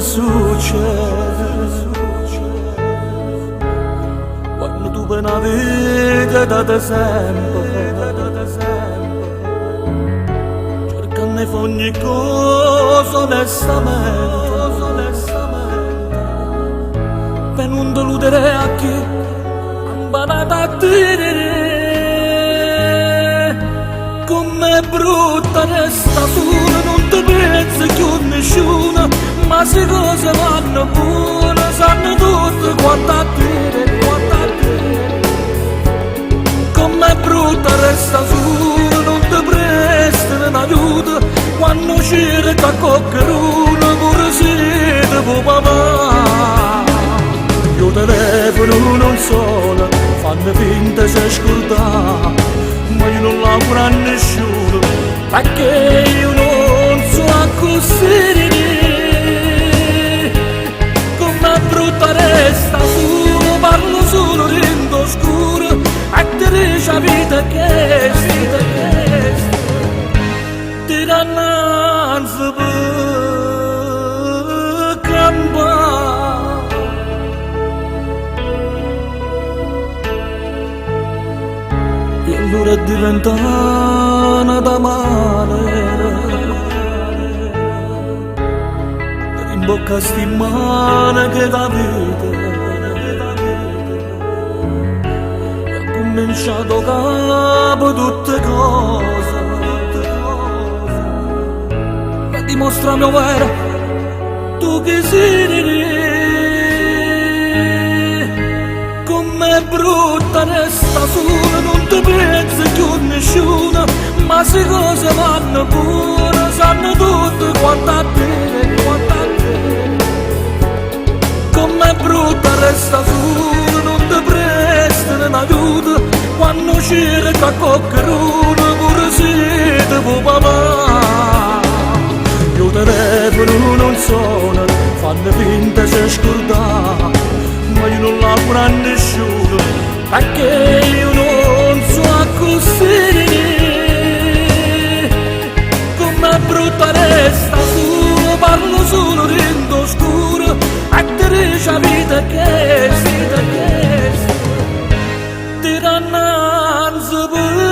succede quando tu per una vita da sempre cercando di fare ogni cosa onestamente per non deludere a chi ha imparato a dire com'è brutta resta sola, non ti pensi più nessuno, ma se cose vanno buone sanno tutti quanto a dire, com'è brutta resta sola, non ti prestano un aiuto quando cerca qualcuno pure se ti può papà. Io telefono non sono, fanno finta se scordare, ma io non lavoro a nessuno, perché io non so così. Come brutta resta solo, parlo solo rendo scuro, e ti dice la vita che ti dannanza per campare. E allora diventa una da male, in bocca sti mani che da vita, e ha cominciato capo tutte cose, e dimostrami vera tu che sei. Com'è brutta resta sola, non ti pensi più nessuno, ma se cose vanno pure sanno tutti quanto a dire, com'è brutta resta sola, non ti prestano un aiuto quando cerca qualcuno pure se ti può papà. Io telefono non sono, fanno finta se scordare, ma io non lavoro a nessuno, perché io non so così. Com'è brutta resta solo, parlo solo rendo scuro, e ti dice la vita che ti dannanza per